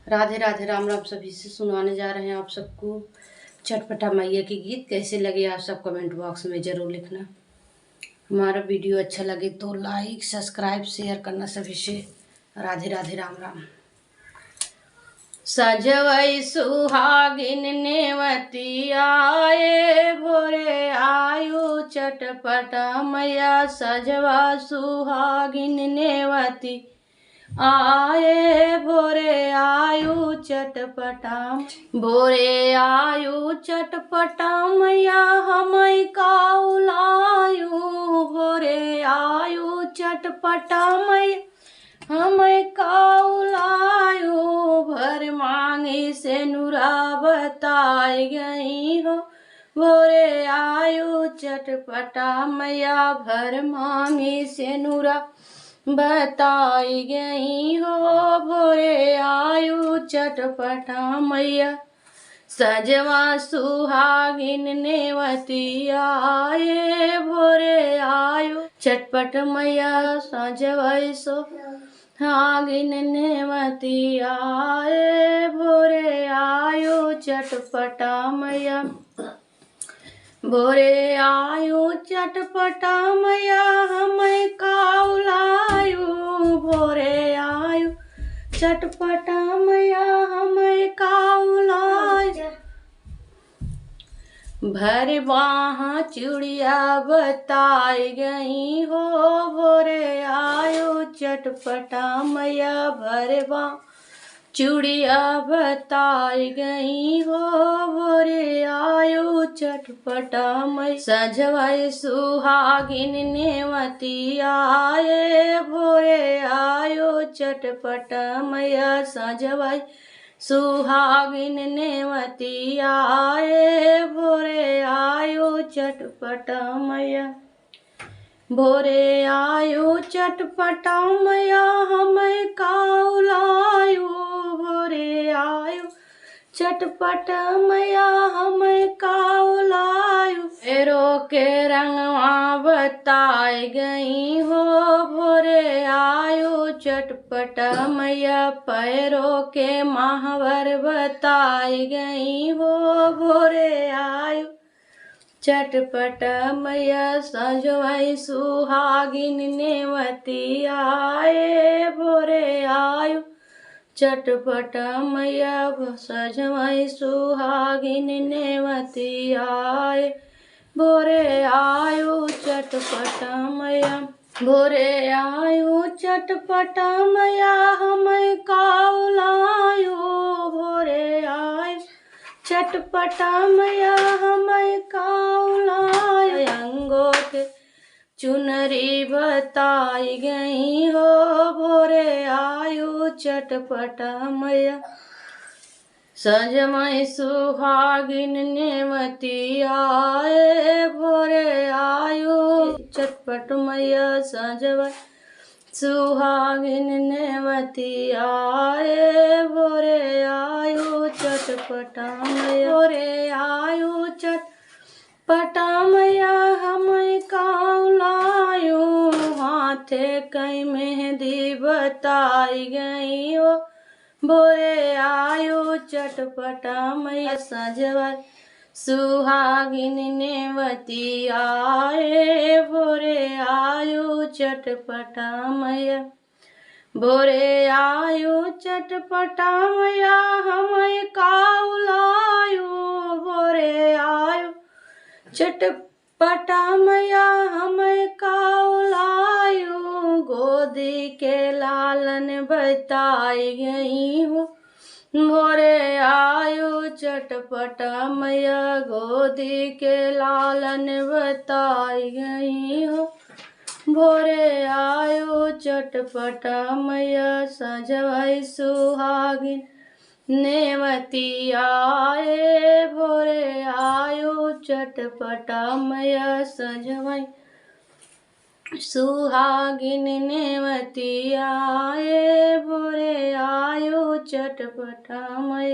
राधे राधे राम राम। सभी से सुनाने जा रहे हैं आप सबको चटपटा मैया के गीत। कैसे लगे आप सब कमेंट बॉक्स में ज़रूर लिखना। हमारा वीडियो अच्छा लगे तो लाइक सब्सक्राइब शेयर करना सभी से। राधे राधे राम राम। सजवई सुहागिन नेवती आए भोरे आयु चटपटा मैया। सजवा सुहागिन नेवती आए भोरे आयु चटपटा। भोरे आयु चटपटा मैया हमई काउलायु। भोरे आयु चटपटा मैया हमई काउलायु। भर मांगी से नुरा बताई गई हो। भोरे आयु चटपटा मैया भर मांगी से नुरा बताई गई हो। भोरे आयु चटपटा मैया। सजवा सुहागिन नेवती आए भोरे आयु चटपट मैया। सजवई सुहागिन नेवती आए भोरे आयु चटपटा मैया। भोरे आयु चटपटा मैया हमई काउलायु। भोरे आयु चटपटा मैया हमई काउलायु। भर बाह चूड़िया बताई गई हो। भोरे आयु चटपटा मैया भर बाह चूड़िया बताई गई हो। भोरे आयु चटपटा मैया। सजवई सुहागिन नेवती आए भोरे आयु चटपटा मैया। सजवई सुहागिन नेवती आए भोरे आयु चटपटा मैया। भोरे आयु चटपटा मैया हमई काउलायु। भोरे आयु चटपटा मैया हमई काउलायु। पैरों के रंगवा बताई गई हो। भोरे आयु चटपटा मैया पैरों के महावर बताई गई हो। भोरे आयु चटपटा मैया। सजवई सुहागिन नेवती आए भोरे आयु चटपटा मैया। सजवई सुहागिन नेवती आए भोरे आयु चटपटा मैया। भोरे आयु चटपटा मैया हमई काउलायु। भोरे आयु चटपटा मैया हमई काउलायु। अंगों के चुनरी बताई गई हो। भोरे आयु चटपटा मैया। सजवई सुहागिन नेवती आए भोरे आयु चटपट मैया। सजवई सुहागिन नेवती आए भोरे आयु चटपटा मैया। भोरे आयु चटपटा मैया हमई काउलायु। हाथे कई मेहंदी बताई गई हो। भोरे आयु चटपटा मैया। सजवई सुहागिन नेवती आए भोरे आयु चटपटा मैया। भोरे आयु चटपटा मैया हमई काउलायु। भोरे आयु चटपटा मैया हमई काउलायु। गोदी के लालन बताई गई हो। भोरे आयु चटपटा मैया। गोदी के लालन बताई गई हो। भोरे आयु चटपटा मैया। सजवई सुहागिन नेवती आए भोरे आयु चटपटा मैया। सजवई सुहागिन नेवती आए भोरे आयु चटपटा मैया।